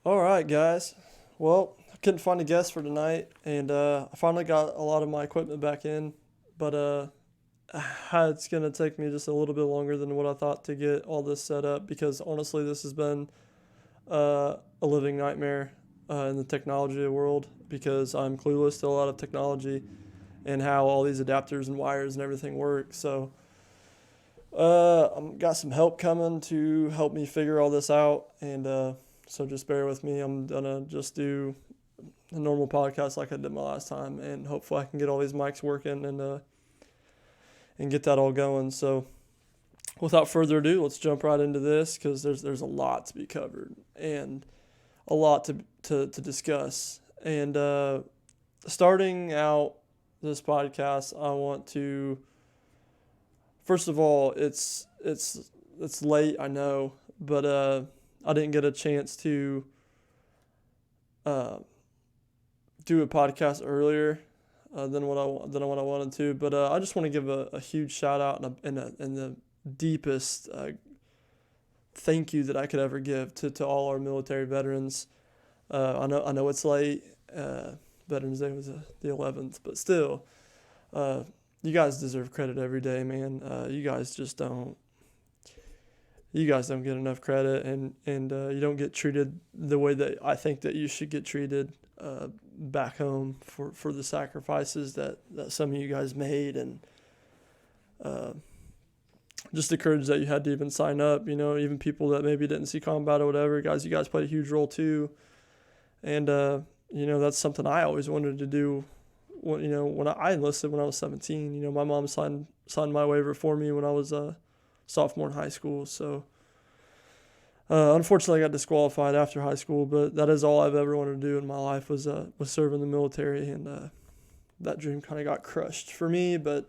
All right, guys. Well, I couldn't find a guest for tonight, and I finally got a lot of my equipment back in, but it's gonna take me just a little bit longer than what I thought to get all this set up because honestly, this has been a living nightmare in the technology world because I'm clueless to a lot of technology and how all these adapters and wires and everything work. So, I've got some help coming to help me figure all this out, and so just bear with me. I'm gonna just do a normal podcast like I did my last time, and hopefully I can get all these mics working and get that all going. So, without further ado, let's jump right into this because there's a lot to be covered and a lot to discuss. And starting out this podcast, I want to first of all, it's late, I know, but I didn't get a chance to uh, do a podcast earlier than what I wanted to. But I just want to give a huge shout out and the deepest thank you that I could ever give to all our military veterans. I know it's late. Veterans Day was the 11th, but still, uh, you guys deserve credit every day, man. You guys don't get enough credit, and you don't get treated the way that I think that you should get treated back home for the sacrifices that some of you guys made, and uh, just the courage that you had to even sign up. You know, even people that maybe didn't see combat or whatever, guys, you guys played a huge role too, and that's something I always wanted to do. When I enlisted when I was 17, my mom signed my waiver for me when I was a sophomore in high school. So unfortunately, I got disqualified after high school. But that is all I've ever wanted to do in my life was serve in the military, and that dream kind of got crushed for me. But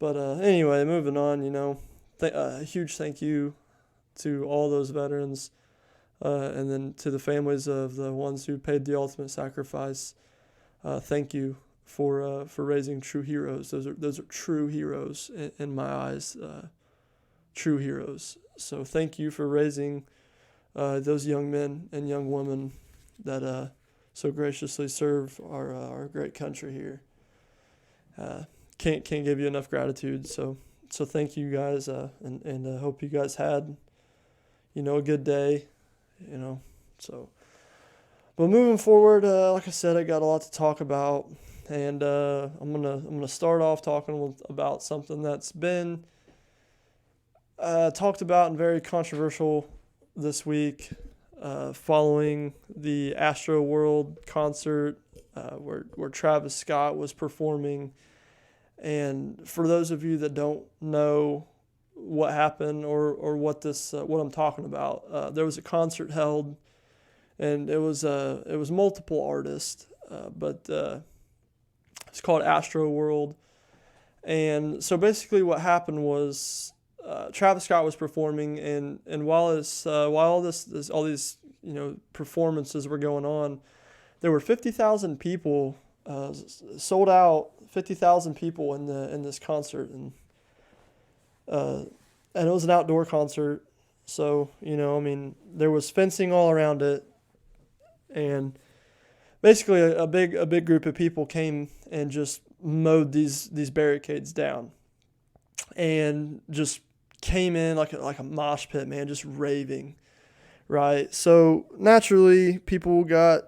anyway, moving on. A huge thank you to all those veterans, and then to the families of the ones who paid the ultimate sacrifice. Thank you for raising true heroes. Those are true heroes in my eyes. True heroes. So thank you for raising those young men and young women that so graciously serve our great country here. Can't give you enough gratitude. So thank you guys, and hope you guys had a good day. So. But moving forward, like I said, I got a lot to talk about, and I'm gonna start off talking about something that's been talked about and very controversial this week, following the Astro World concert, where Travis Scott was performing. And for those of you that don't know what happened or what I'm talking about, there was a concert held, and it was multiple artists, but it's called Astro World. And so basically, what happened was Travis Scott was performing, and while all these performances were going on, there were 50,000 people, sold out 50,000 people in this concert, uh, and it was an outdoor concert. So there was fencing all around it, and basically a big group of people came and just mowed these barricades down, and just came in like a mosh pit, man, just raving, right? So naturally, people got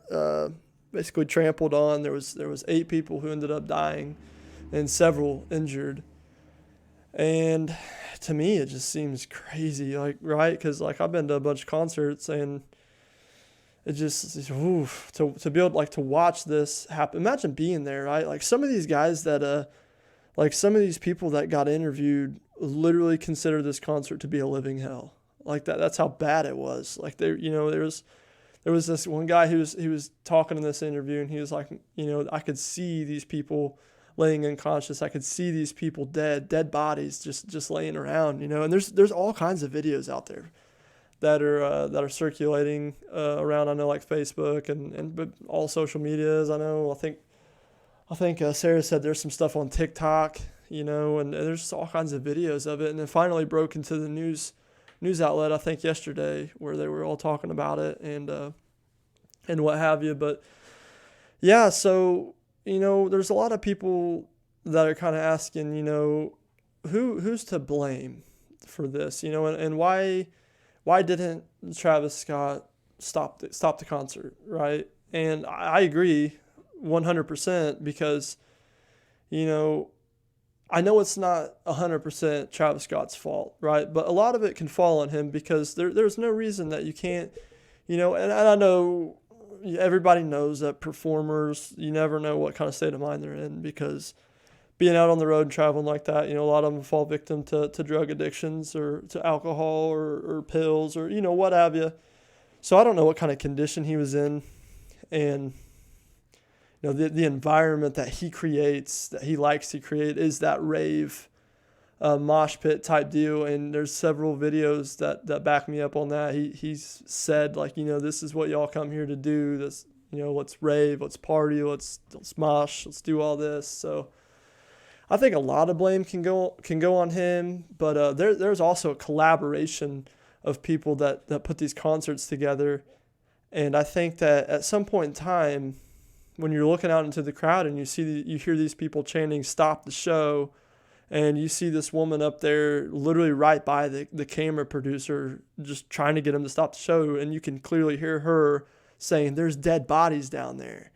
basically trampled on. There was 8 people who ended up dying, and several injured. And to me, it just seems crazy, like, right? Because like I've been to a bunch of concerts, and it just oof, to be able like to watch this happen. Imagine being there, right? Like some of these guys that like some of these people that got interviewed literally consider this concert to be a living hell. Like that. That's how bad it was. Like there was this one guy who was talking in this interview, and he was like, I could see these people laying unconscious. I could see these people dead bodies just laying around, And there's all kinds of videos out there that are circulating around. I know, like Facebook and but all social medias. I know. I think Sarah said there's some stuff on TikTok, and there's just all kinds of videos of it. And then finally broke into the news outlet, I think yesterday, where they were all talking about it. And and what have you. But yeah, so, there's a lot of people that are kind of asking, who's to blame for this, and why didn't Travis Scott stop the concert, right? And I agree 100% because, I know it's not 100% Travis Scott's fault, right? But a lot of it can fall on him because there's no reason that you can't, and I know everybody knows that performers, you never know what kind of state of mind they're in because being out on the road and traveling like that, a lot of them fall victim to drug addictions or to alcohol or pills or, what have you. So I don't know what kind of condition he was in. And, the environment that he creates, that he likes to create, is that rave mosh pit type deal. And there's several videos that back me up on that. He's said, like, this is what y'all come here to do. This, let's rave, let's party, let's mosh, let's do all this. So I think a lot of blame can go on him, but there's also a collaboration of people that put these concerts together. And I think that at some point in time, when you're looking out into the crowd and you hear these people chanting "Stop the show," and you see this woman up there literally right by the camera producer just trying to get him to stop the show, and you can clearly hear her saying, "There's dead bodies down there."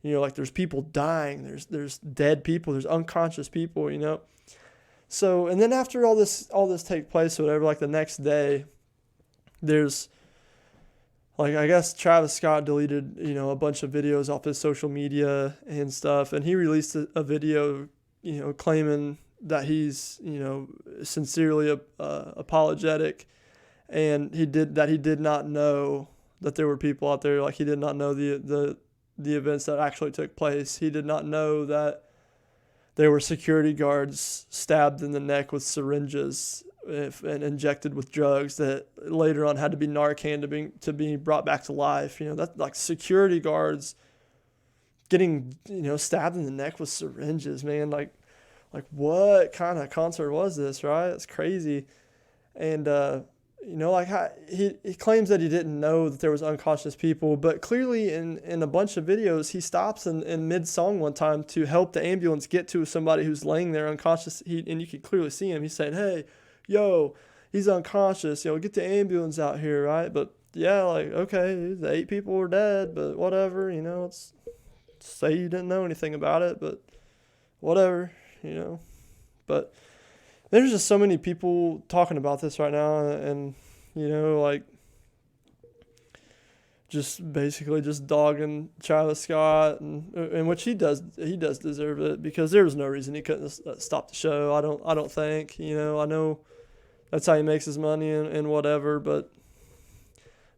Like there's people dying, there's dead people, there's unconscious people, So, and then after all this take place or whatever, like the next day, there's, like, I guess Travis Scott deleted, a bunch of videos off his social media and stuff. And he released a video, claiming that he's, sincerely apologetic. And he did not know that there were people out there. Like, he did not know the events that actually took place. He did not know that there were security guards stabbed in the neck with syringes and injected with drugs that later on had to be Narcan to be brought back to life. That's like security guards getting, stabbed in the neck with syringes, man. Like what kind of concert was this, right? It's crazy. And, he claims that he didn't know that there was unconscious people, but clearly in a bunch of videos, he stops in mid-song one time to help the ambulance get to somebody who's laying there unconscious. And you can clearly see him. He's saying, "Hey, yo, he's unconscious, get the ambulance out here," right? But yeah, like, okay, the 8 people were dead, but whatever, it's say you didn't know anything about it, but whatever, But there's just so many people talking about this right now, and like, just basically just dogging Travis Scott, and which he does deserve it, because there was no reason he couldn't stop the show. I don't think, I know that's how he makes his money and whatever, but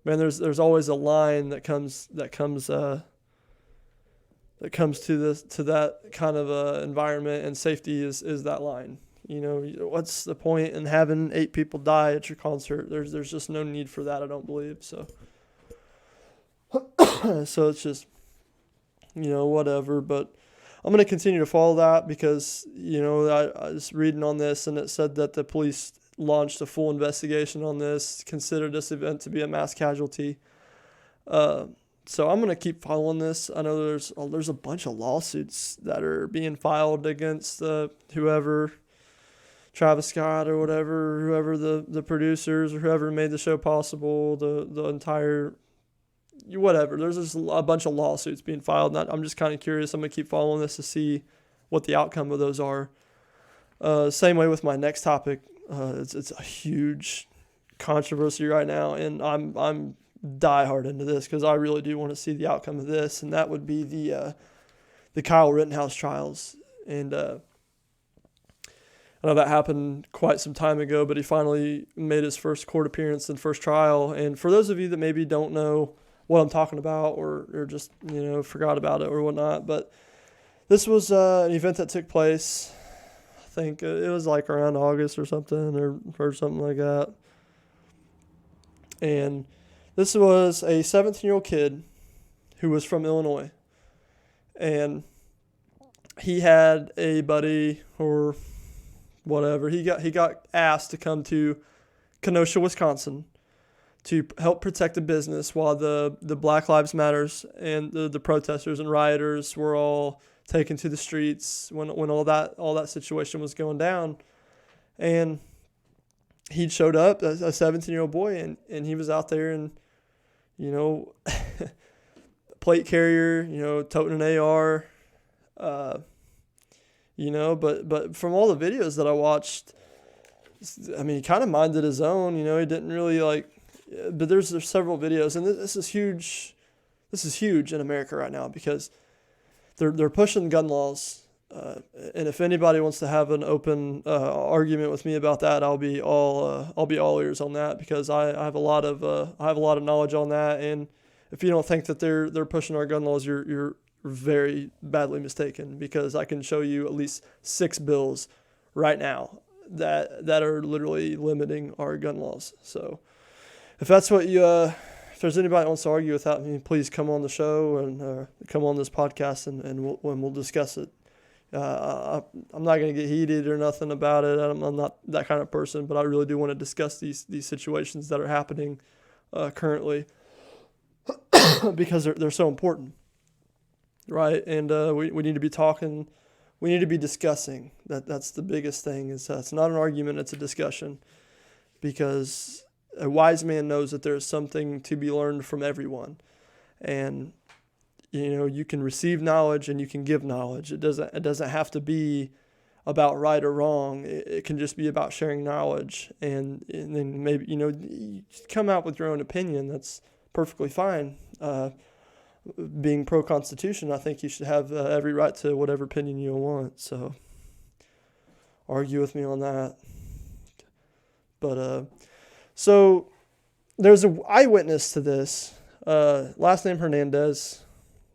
man, there's always a line that comes to that kind of environment, and safety is that line. What's the point in having 8 people die at your concert? There's just no need for that, I don't believe. So so it's just, whatever. But I'm going to continue to follow that because, I was reading on this, and it said that the police launched a full investigation on this, considered this event to be a mass casualty. So I'm going to keep following this. I know there's a bunch of lawsuits that are being filed against whoever, Travis Scott or whoever the producers or whoever made the show possible, the entire, whatever. There's just a bunch of lawsuits being filed, and I'm just kind of curious. I'm going to keep following this to see what the outcome of those are. Same way with my next topic. It's a huge controversy right now, and I'm diehard into this because I really do want to see the outcome of this, and that would be the Kyle Rittenhouse trials. And I know that happened quite some time ago, but he finally made his first court appearance and first trial. And for those of you that maybe don't know what I'm talking about, or just, forgot about it or whatnot, but this was an event that took place, I think it was like around August or something, or something like that. And this was a 17-year-old kid who was from Illinois. And he had a buddy or whatever. He got asked to come to Kenosha, Wisconsin to help protect the business while the Black Lives Matters and the protesters and rioters were all taken to the streets when all that situation was going down. And he showed up as a 17-year-old boy, and he was out there and, plate carrier, toting an AR, but from all the videos that I watched, I mean, he kind of minded his own, he didn't really but there's several videos, and this is huge. This is huge in America right now because they're pushing gun laws. And if anybody wants to have an open argument with me about that, I'll be all ears on that, because I have a lot of knowledge on that. And if you don't think that they're pushing our gun laws, you're very badly mistaken, because I can show you at least 6 bills right now that are literally limiting our gun laws. So if that's what if there's anybody that wants to argue with that, please come on the show and come on this podcast, and we'll discuss it. I'm not going to get heated or nothing about it. I'm not that kind of person, but I really do want to discuss these situations that are happening currently because they're so important, right? And we need to be talking. We need to be discussing. That's the biggest thing. Is it's not an argument; it's a discussion, because a wise man knows that there is something to be learned from everyone, and you can receive knowledge and you can give knowledge. It doesn't have to be about right or wrong. It can just be about sharing knowledge, and then maybe you come out with your own opinion. That's perfectly fine. Being pro-Constitution, I think you should have every right to whatever opinion you want. So argue with me on that. But so there's an eyewitness to this. Last name Hernandez.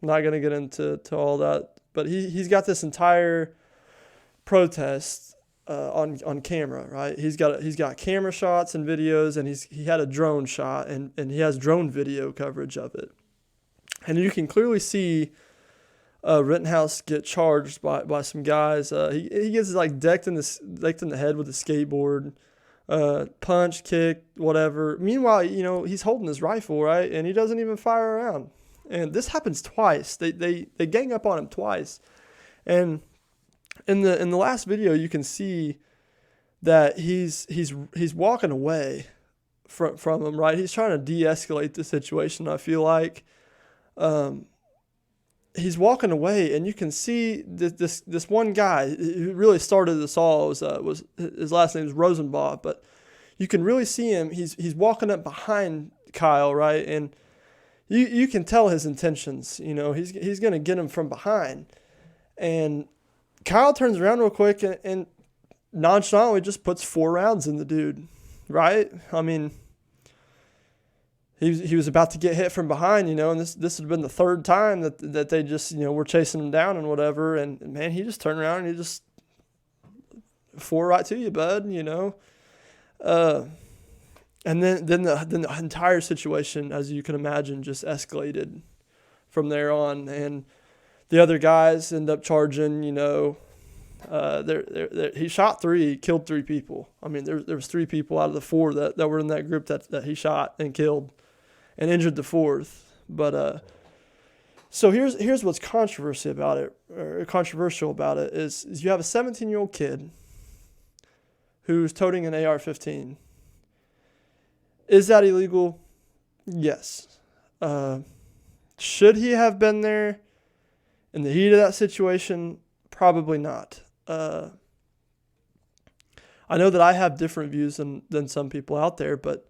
I'm not going to get into all that, but he's got this entire protest on camera, right? He's got camera shots and videos, and he had a drone shot, and he has drone video coverage of it. And you can clearly see Rittenhouse get charged by some guys. He gets decked in the head with a skateboard, punch, kick, whatever. Meanwhile, he's holding his rifle, right, and he doesn't even fire around. And this happens twice. They gang up on him twice. And in the last video, you can see that he's walking away from him, right? He's trying to de-escalate the situation, I feel like. He's walking away, and you can see this one guy who really started this all was his last name is Rosenbaugh, but you can really see him. He's walking up behind Kyle, right? And you can tell his intentions. He's going to get him from behind. And Kyle turns around real quick and nonchalantly just puts 4 rounds in the dude, right? I mean, he was about to get hit from behind, and this had been the 3rd time that they just, were chasing him down and whatever. And man, he just turned around and he just 4 right to you, bud, And then the entire situation, as you can imagine, just escalated from there on. And the other guys end up charging, he shot 3, killed 3 people. I mean, there was 3 people out of the 4 that were in that group that he shot and killed and injured the 4th. But so here's what's controversial about it is you have a 17-year-old kid who's toting an AR-15. Is that illegal? Yes. Should he have been there in the heat of that situation? Probably not. I know that I have different views than some people out there, but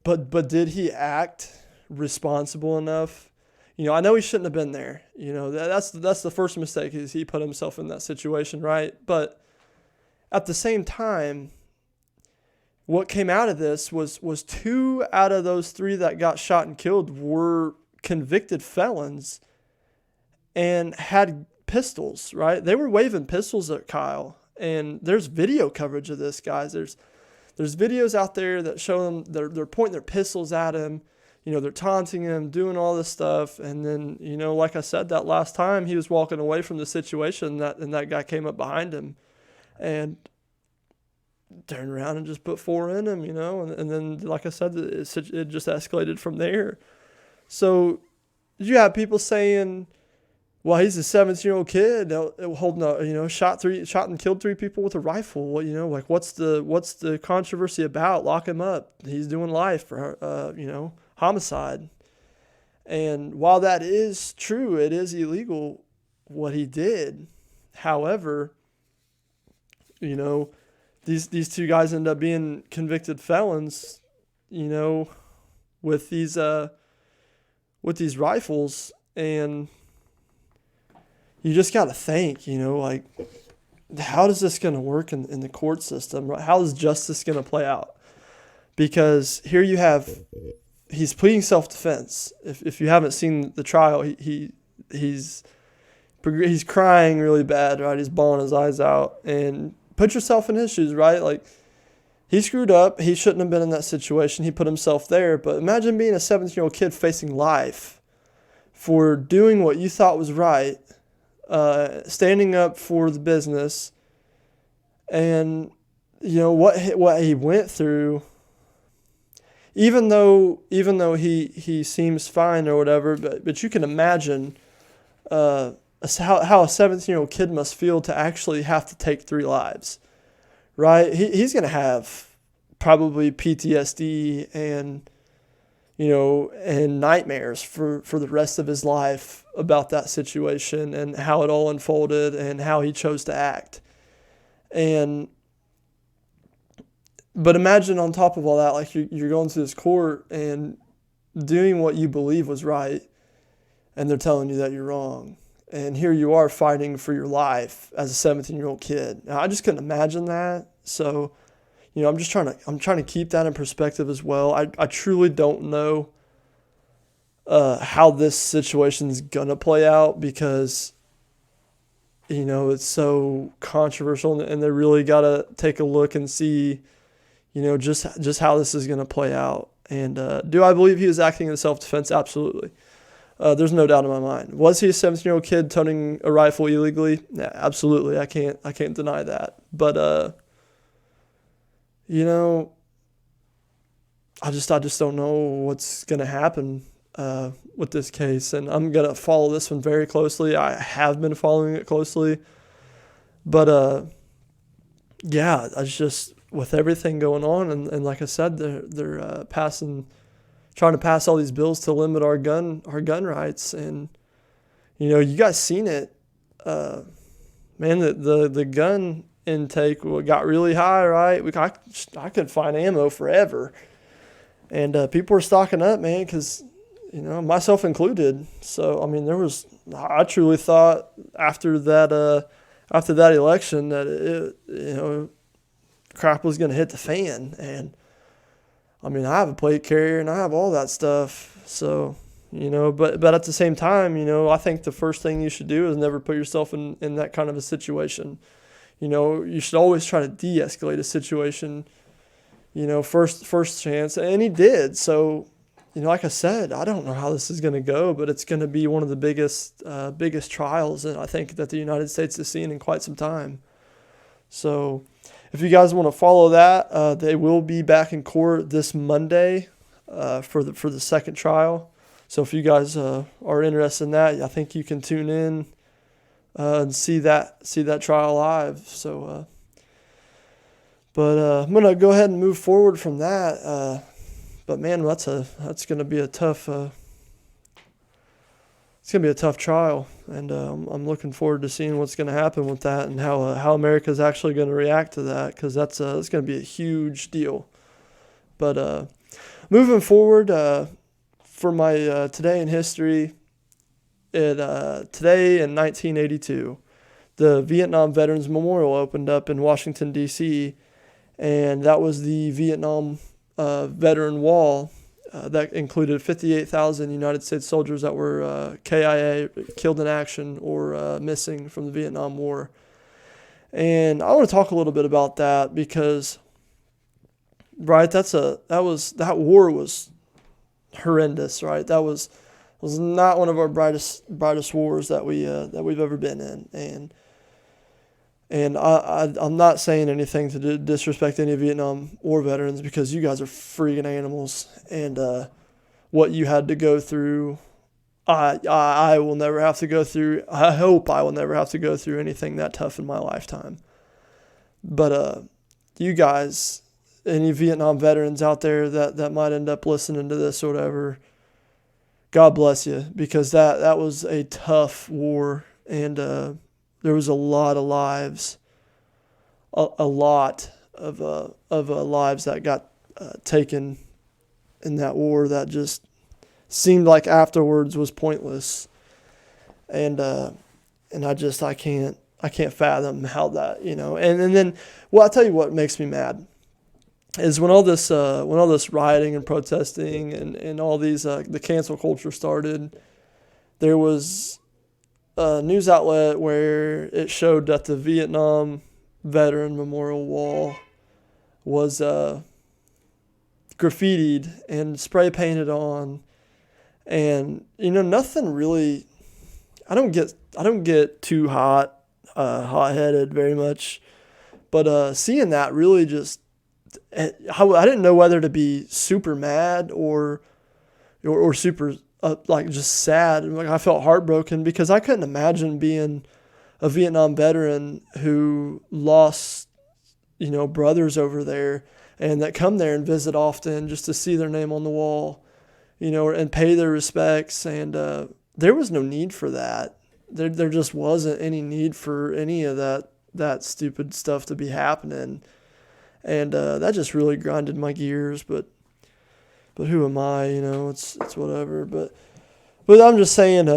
but did he act responsible enough? I know he shouldn't have been there. That's the first mistake, is he put himself in that situation, right? But at the same time, what came out of this was 2 out of those 3 that got shot and killed were convicted felons and had pistols, right? They were waving pistols at Kyle, and there's video coverage of this, guys. There's videos out there that show them they're pointing their pistols at him. They're taunting him, doing all this stuff, and then like I said, that last time he was walking away from the situation, and that guy came up behind him, and turned around and just put 4 in him, and then, like I said, it just escalated from there. So you have people saying, well, he's a 17-year-old kid holding shot and killed 3 people with a rifle. Well, like what's the controversy about? Lock him up. He's doing life for homicide. And while that is true, it is illegal what he did. However, these 2 guys end up being convicted felons, with these rifles, and you just got to think, like, how is this going to work in the court system? How is justice going to play out? Because here you have, he's pleading self-defense. If you haven't seen the trial, he's crying really bad, right? He's bawling his eyes out. And put yourself in his shoes, right? Like, he screwed up. He shouldn't have been in that situation. He put himself there. But imagine being a 17-year-old kid facing life for doing what you thought was right, standing up for the business, and what he went through. Even though he seems fine or whatever, but you can imagine how a 17-year-old kid must feel to actually have to take 3 lives, right? He's going to have probably PTSD and nightmares for the rest of his life about that situation and how it all unfolded and how he chose to act. But imagine on top of all that, like you're going to this court and doing what you believe was right, and they're telling you that you're wrong. And here you are fighting for your life as a 17-year-old kid. Now, I just couldn't imagine that. So, I'm trying to keep that in perspective as well. I truly don't know how this situation is gonna play out, because it's so controversial, and they really gotta take a look and see just how this is gonna play out. And do I believe he was acting in self-defense? Absolutely. There's no doubt in my mind. Was he a 17-year-old kid toting a rifle illegally? Yeah, absolutely. I can't deny that. But I just don't know what's gonna happen with this case, and I'm gonna follow this one very closely. I have been following it closely, but yeah, I just, with everything going on, and like I said, they're trying to pass all these bills to limit our gun rights, and you guys seen it, man. The gun intake got really high, right? I could find ammo forever, and people were stocking up, man, because myself included. So I mean, I truly thought after that election that crap was going to hit the fan. And I mean, I have a plate carrier and I have all that stuff. So, but at the same time, I think the first thing you should do is never put yourself in that kind of a situation. You should always try to de-escalate a situation, first chance. And he did. So, like I said, I don't know how this is going to go, but it's going to be one of the biggest trials, and I think that the United States has seen in quite some time. So if you guys want to follow that, they will be back in court this Monday for the second trial. So if you guys are interested in that, I think you can tune in and see that trial live. So, but I'm gonna go ahead and move forward from that. But man, that's gonna be a tough. It's gonna be a tough trial, and I'm looking forward to seeing what's gonna happen with that and how America's actually gonna react to that, because that's gonna be a huge deal. But moving forward, for my today in history, today in 1982, the Vietnam Veterans Memorial opened up in Washington, D.C., and that was the Vietnam Veteran Wall that included 58,000 United States soldiers that were KIA, killed in action, or missing from the Vietnam War. And I want to talk a little bit about that because, right, that war was horrendous, right? That was not one of our brightest wars that we've ever been in. And And I'm not saying anything to disrespect any Vietnam War veterans, because you guys are freaking animals. And what you had to go through, I will never have to go through. I hope I will never have to go through anything that tough in my lifetime. But you guys, any Vietnam veterans out there that might end up listening to this or whatever, God bless you, because that was a tough war, and there was a lot of lives, a lot of lives that got taken in that war that just seemed like afterwards was pointless, and I can't fathom how that, and then, well, I'll tell you what makes me mad is when all this rioting and protesting and all these the cancel culture started. There was a news outlet where it showed that the Vietnam Veteran Memorial Wall was graffitied and spray painted on, and nothing really. I don't get too hot-headed very much, but seeing that really just. I didn't know whether to be super mad or super like just sad. Like, I felt heartbroken because I couldn't imagine being a Vietnam veteran who lost, brothers over there, and that come there and visit often just to see their name on the wall, and pay their respects. And there was no need for that. There just wasn't any need for any of that stupid stuff to be happening. And that just really grinded my gears, but who am I? It's whatever. But I'm just saying.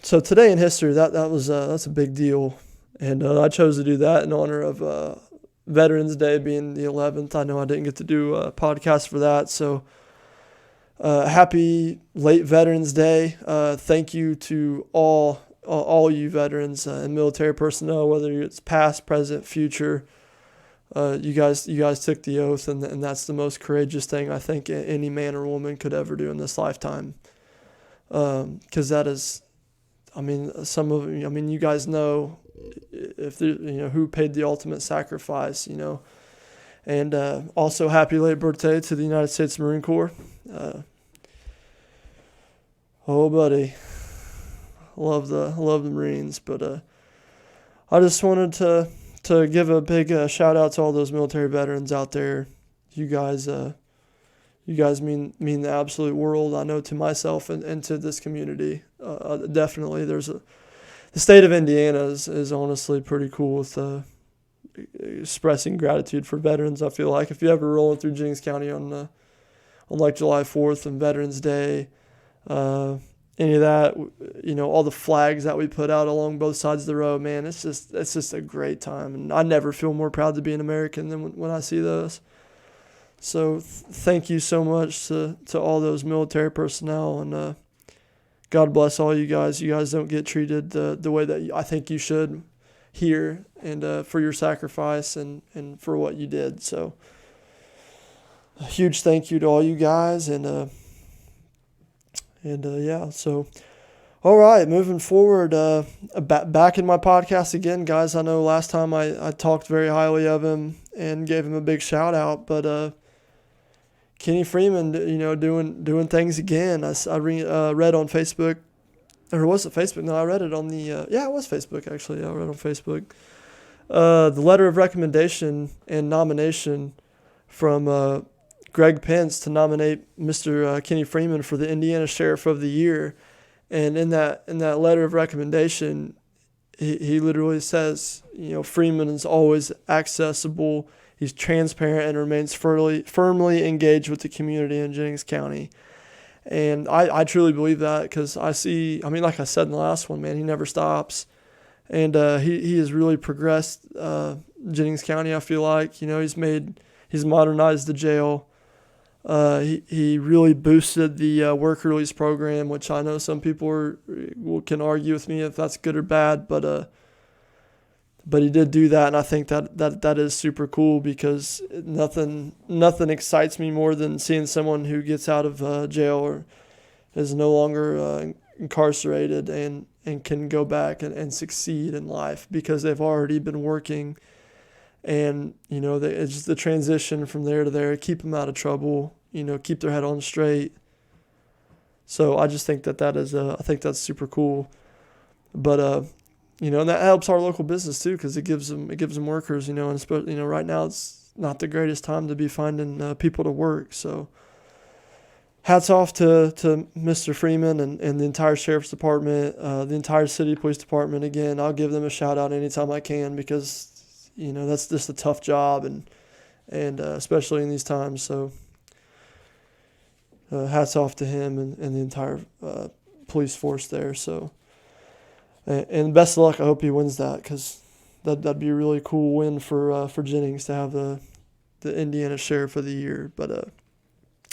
So today in history, that's a big deal, and I chose to do that in honor of Veterans Day being the 11th. I know I didn't get to do a podcast for that, so happy late Veterans Day. Thank you to all you veterans and military personnel, whether it's past, present, future. You guys took the oath, and that's the most courageous thing I think any man or woman could ever do in this lifetime. Because that is, you guys know if who paid the ultimate sacrifice, and also happy late birthday to the United States Marine Corps. Oh, buddy, love the Marines, but I just wanted to give a big shout out to all those military veterans out there. You guys mean the absolute world. I know to myself and to this community. Definitely, the state of Indiana is honestly pretty cool with expressing gratitude for veterans. I feel like if you ever rolling through Jennings County on like July 4th and Veterans Day, any of that, all the flags that we put out along both sides of the road, man, it's just a great time. And I never feel more proud to be an American than when I see those. So thank you so much to all those military personnel, and God bless all you guys. You guys don't get treated the way that I think you should here, and for your sacrifice and for what you did. So a huge thank you to all you guys, and yeah, so, all right, moving forward, back in my podcast again, guys. I know last time I talked very highly of him and gave him a big shout out, but Kenny Freeman, doing things again. I read on Facebook, or was it Facebook? No, I read it on the, it was Facebook, actually. I read on Facebook. The letter of recommendation and nomination from Greg Pence to nominate Mr. Kenny Freeman for the Indiana Sheriff of the Year. And in that letter of recommendation, he literally says, Freeman is always accessible, he's transparent, and remains firmly engaged with the community in Jennings County. And I truly believe that, because I see, like I said in the last one, man, he never stops. And he has really progressed Jennings County, I feel like. He's modernized the jail. He really boosted the work release program, which I know some people can argue with me if that's good or bad, but he did do that, and I think that is super cool, because nothing excites me more than seeing someone who gets out of jail or is no longer incarcerated and and can go back and succeed in life because they've already been working. And, it's just the transition from there to there, keep them out of trouble, keep their head on straight. So I just think that is, I think that's super cool. But, and that helps our local business too, because it gives them workers, and especially, right now it's not the greatest time to be finding people to work. So hats off to Mr. Freeman and the entire sheriff's department, the entire city police department. Again, I'll give them a shout out anytime I can because, that's just a tough job and especially in these times. So hats off to him and the entire police force there. So, and best of luck. I hope he wins that because that'd be a really cool win for Jennings to have the Indiana Sheriff of the Year. But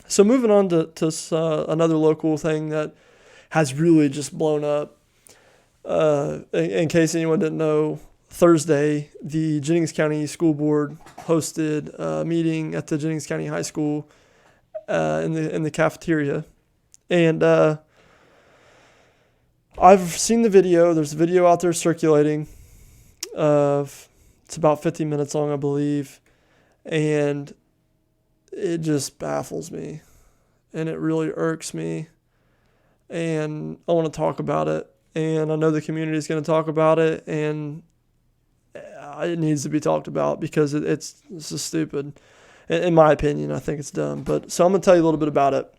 so moving on to another local thing that has really just blown up. In case anyone didn't know, Thursday, the Jennings County School Board hosted a meeting at the Jennings County High School in the cafeteria. And I've seen the video. There's a video out there circulating. It's about 50 minutes long, I believe. And it just baffles me. And it really irks me. And I want to talk about it. And I know the community is going to talk about it. And it needs to be talked about because it's just stupid. In my opinion, I think it's dumb. But so I'm going to tell you a little bit about it.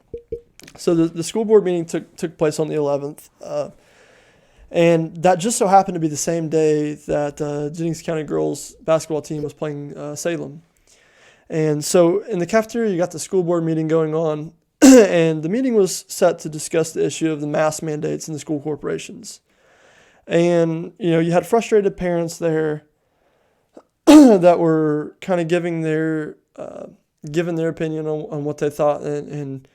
So the school board meeting took place on the 11th. And that just so happened to be the same day that Jennings County girls basketball team was playing Salem. And so in the cafeteria, you got the school board meeting going on. And the meeting was set to discuss the issue of the mask mandates in the school corporations. And, you had frustrated parents there that were kind of giving their opinion on what they thought and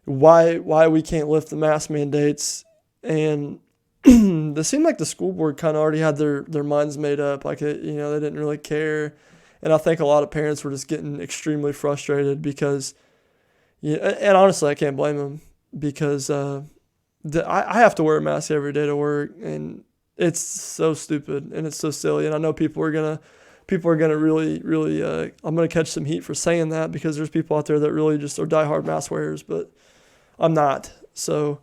why we can't lift the mask mandates. And it seemed like the school board kind of already had their minds made up. Like, they didn't really care. And I think a lot of parents were just getting extremely frustrated because, and honestly, I can't blame them because I have to wear a mask every day to work, and it's so stupid and it's so silly. And I know people are gonna really, I'm gonna catch some heat for saying that because there's people out there that really just are diehard mask wearers, but I'm not. So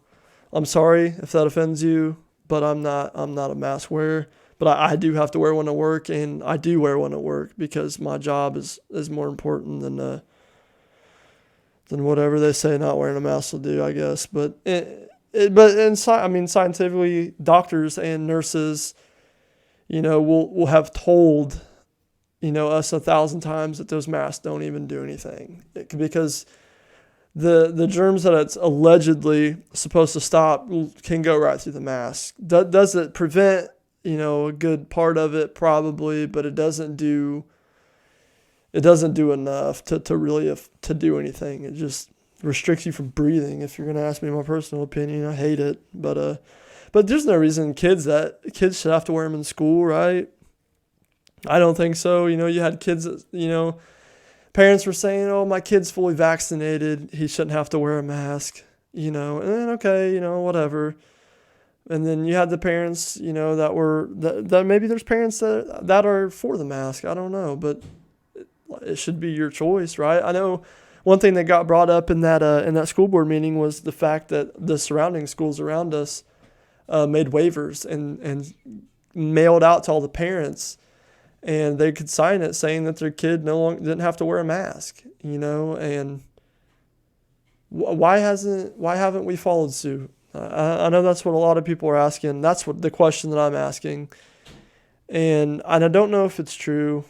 I'm sorry if that offends you, but I'm not a mask wearer. But I do have to wear one to work, and I do wear one at work because my job is more important than whatever they say not wearing a mask will do, I guess. But scientifically, doctors and nurses, will have told, us 1,000 times that those masks don't even do anything because the germs that it's allegedly supposed to stop can go right through the mask. Does it prevent, a good part of it? Probably, but it doesn't do enough to really to do anything. It just restricts you from breathing. If you're going to ask me my personal opinion, I hate it. But there's no reason kids should have to wear them in school, right? I don't think so. You had kids that, parents were saying, "Oh, my kid's fully vaccinated. He shouldn't have to wear a mask." And then, okay, whatever. And then you had the parents, that maybe there's parents that are for the mask. I don't know, but it should be your choice, right? I know one thing that got brought up in that school board meeting was the fact that the surrounding schools around us made waivers and mailed out to all the parents, and they could sign it saying that their kid no longer didn't have to wear a mask, and why haven't we followed suit? I know that's what a lot of people are asking. That's what the question that I'm asking. And I don't know if it's true.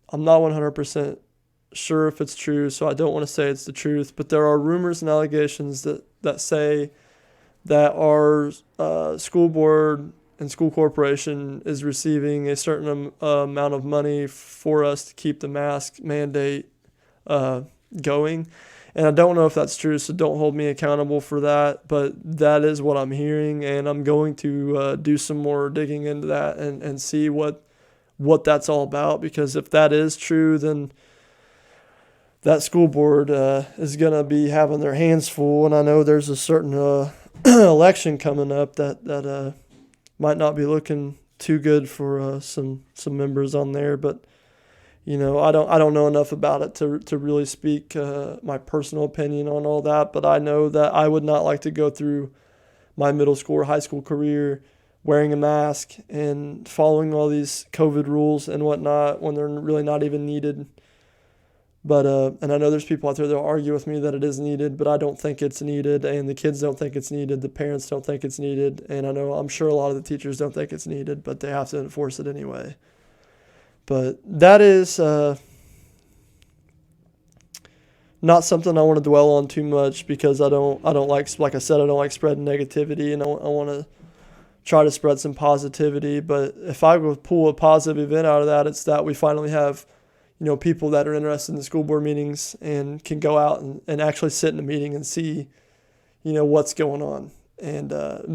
I'm not 100% sure if it's true, so I don't want to say it's the truth. But there are rumors and allegations that say that our school board and school corporation is receiving a certain amount of money for us to keep the mask mandate going. And I don't know if that's true, so don't hold me accountable for that. But that is what I'm hearing, and I'm going to do some more digging into that and see what that's all about. Because if that is true, then that school board is going to be having their hands full. And I know there's a certain election coming up that might not be looking too good for some members on there, but I don't know enough about it to really speak my personal opinion on all that. But I know that I would not like to go through my middle school or high school career wearing a mask and following all these COVID rules and whatnot when they're really not even needed. But and I know there's people out there that will argue with me that it is needed, but I don't think it's needed, and the kids don't think it's needed, the parents don't think it's needed, and I'm sure a lot of the teachers don't think it's needed, but they have to enforce it anyway. But that is not something I want to dwell on too much, because I don't like I said, I don't like spreading negativity, and I want to try to spread some positivity. But if I would pull a positive event out of that, it's that we finally have people that are interested in the school board meetings and can go out and actually sit in a meeting and see what's going on, and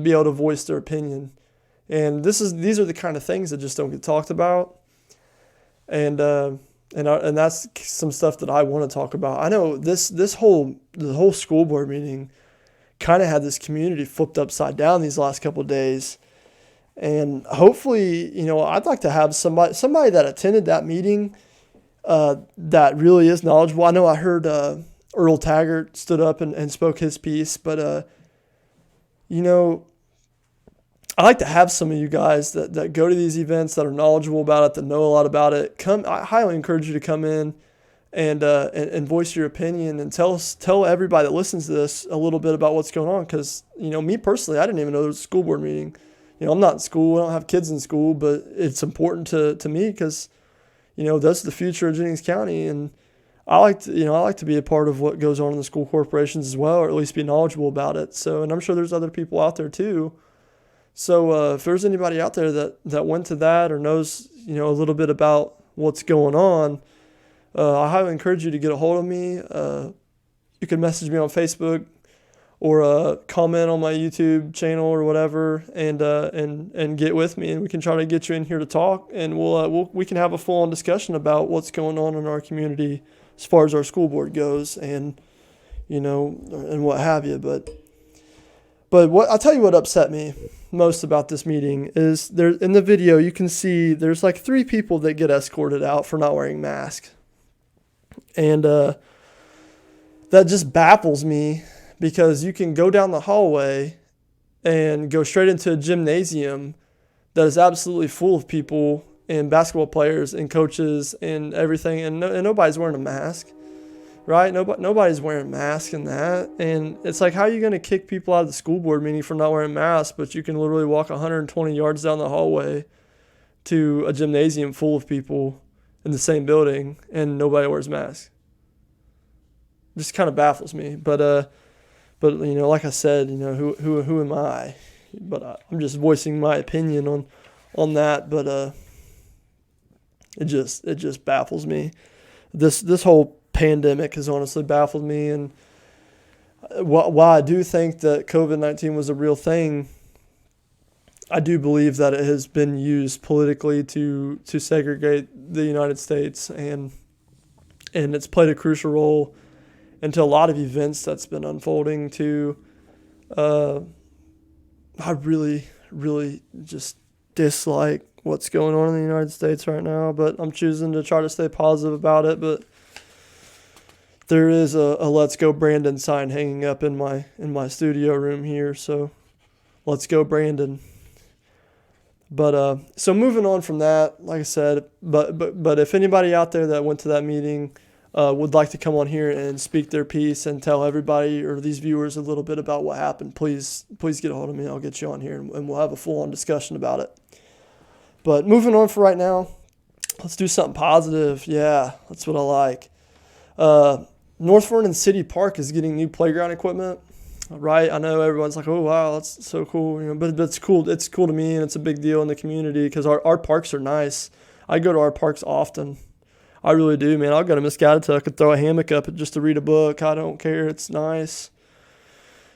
be able to voice their opinion. And these are the kind of things that just don't get talked about. And that's some stuff that I want to talk about. I know the whole school board meeting kind of had this community flipped upside down these last couple of days. And hopefully, I'd like to have somebody that attended that meeting that really is knowledgeable. I know I heard Earl Taggart stood up and spoke his piece, but I like to have some of you guys that go to these events, that are knowledgeable about it, that know a lot about it. I highly encourage you to come in and voice your opinion and tell everybody that listens to this a little bit about what's going on. Because me personally, I didn't even know there was a school board meeting. I'm not in school. I don't have kids in school, but it's important to me because that's the future of Jennings County, and I like to be a part of what goes on in the school corporations as well, or at least be knowledgeable about it. So, and I'm sure there's other people out there too. So if there's anybody out there that went to that or knows a little bit about what's going on, I highly encourage you to get a hold of me. You can message me on Facebook or comment on my YouTube channel or whatever, and get with me, and we can try to get you in here to talk, and we can have a full-on discussion about what's going on in our community as far as our school board goes, and and what have you. But what I'll tell you what upset me most about this meeting is there in the video you can see there's like 3 people that get escorted out for not wearing masks, and that just baffles me. Because you can go down the hallway and go straight into a gymnasium that is absolutely full of people and basketball players and coaches and everything, and nobody's wearing a mask, right? Nobody's wearing a mask in that. And it's like, how are you going to kick people out of the school board meeting for not wearing masks, but you can literally walk 120 yards down the hallway to a gymnasium full of people in the same building and nobody wears masks? Just kind of baffles me. But like I said, who am I? But I'm just voicing my opinion on that. But it just baffles me. This whole pandemic has honestly baffled me, and while I do think that COVID-19 was a real thing, I do believe that it has been used politically to segregate the United States, and it's played a crucial role into a lot of events that's been unfolding too. I really, really just dislike what's going on in the United States right now, but I'm choosing to try to stay positive about it. But there is a "Let's Go Brandon" sign hanging up in my studio room here, so let's go Brandon. But so moving on from that, like I said, but if anybody out there that went to that meeting would like to come on here and speak their piece and tell everybody or these viewers a little bit about what happened, please get a hold of me. I'll get you on here and we'll have a full-on discussion about it. But moving on for right now, let's do something positive. Yeah, that's what I like. North Vernon City Park is getting new playground equipment. Right, I know everyone's like, "Oh wow, that's so cool," but it's cool. It's cool to me, and it's a big deal in the community because our parks are nice. I go to our parks often. I really do, man. I'll go to Muscatatuck and throw a hammock up just to read a book. I don't care. It's nice.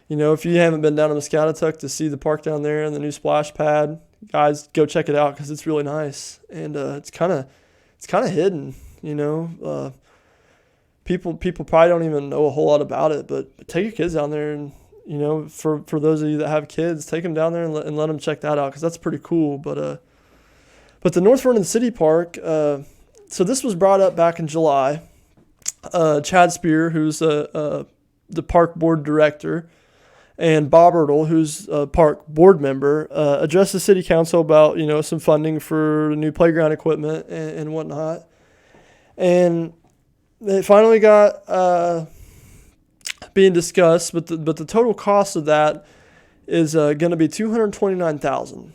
If you haven't been down to Muscatatuck to see the park down there and the new splash pad, guys, go check it out because it's really nice, and it's kind of hidden. People probably don't even know a whole lot about it, but take your kids down there and for those of you that have kids, take them down there and let them check that out, because that's pretty cool. But the North Vernon City Park, so this was brought up back in July. Chad Spear, who's the park board director, and Bob Ertl, who's a park board member, addressed the city council about, some funding for new playground equipment and whatnot. And it finally got being discussed, but the total cost of that is going to be $229,000,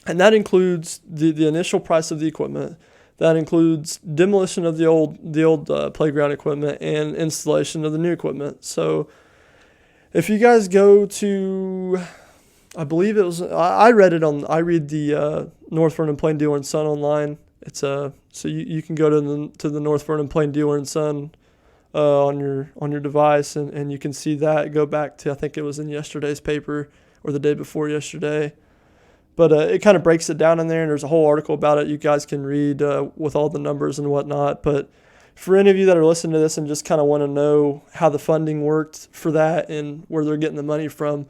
and that includes the initial price of the equipment. That includes demolition of the old playground equipment and installation of the new equipment. So if you guys go to, I believe it was, I read the North Vernon Plain Dealer and Sun online. It's so you can go to the North Vernon Plain Dealer and Sun on your device, and you can see that. Go back to, I think it was in yesterday's paper or the day before yesterday. But it kind of breaks it down in there, and there's a whole article about it you guys can read with all the numbers and whatnot. But for any of you that are listening to this and just kind of want to know how the funding worked for that and where they're getting the money from,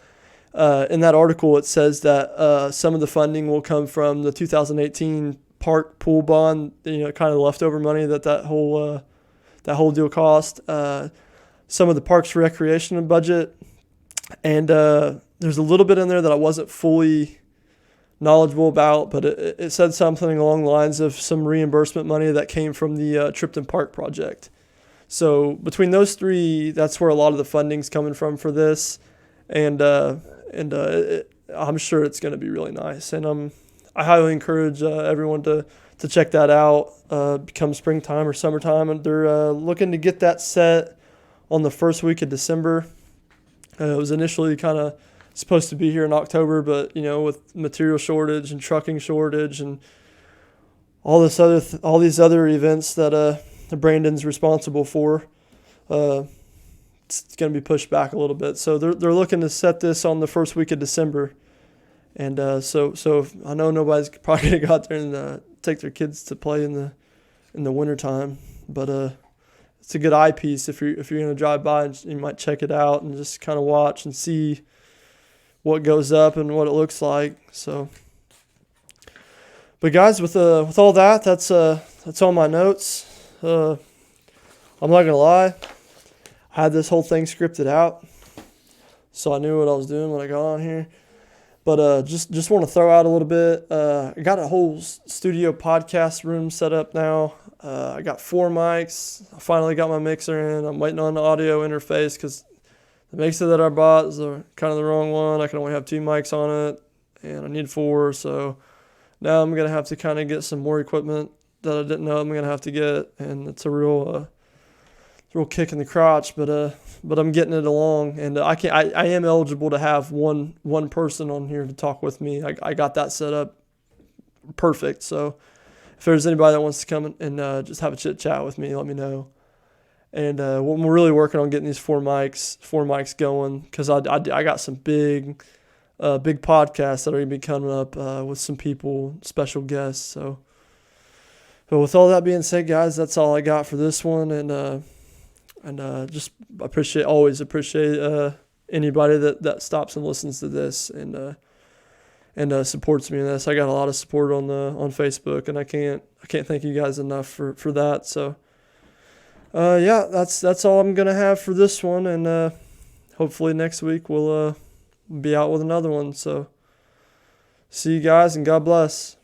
in that article it says that some of the funding will come from the 2018 park pool bond, kind of leftover money that whole deal cost. Some of the parks recreation budget, and there's a little bit in there that I wasn't fully knowledgeable about, but it said something along the lines of some reimbursement money that came from the Tripton Park project. So between those three, that's where a lot of the funding's coming from for this, and I'm sure it's going to be really nice. And I highly encourage everyone to check that out. Come springtime or summertime, and they're looking to get that set on the first week of December. It was initially kind of supposed to be here in October, but with material shortage and trucking shortage and all these other events that Brandon's responsible for, it's going to be pushed back a little bit. So they're looking to set this on the first week of December, and so I know nobody's probably going to go out there and take their kids to play in the wintertime, but it's a good eyepiece if you're going to drive by, and you might check it out and just kind of watch and see what goes up and what it looks like. So, but guys, with all that, that's all my notes. I'm not gonna lie, I had this whole thing scripted out, so I knew what I was doing when I got on here. But just want to throw out a little bit. I got a whole studio podcast room set up now. I got 4 mics. I finally got my mixer in. I'm waiting on the audio interface because the mixer that I bought is kind of the wrong one. I can only have 2 mics on it, and I need 4. So now I'm going to have to kind of get some more equipment that I didn't know I'm going to have to get, and it's a real kick in the crotch, but I'm getting it along, and I am eligible to have one person on here to talk with me. I got that set up perfect. So if there's anybody that wants to come and just have a chit chat with me, let me know. And we're really working on getting these 4 mics going, because I got some big podcasts that are going to be coming up with some people, special guests. So with all that being said, guys, that's all I got for this one. And just always appreciate anybody that stops and listens to this and supports me in this. I got a lot of support on Facebook, and I can't thank you guys enough for that. So. Yeah, that's all I'm gonna have for this one, and hopefully next week we'll be out with another one. So see you guys, and God bless.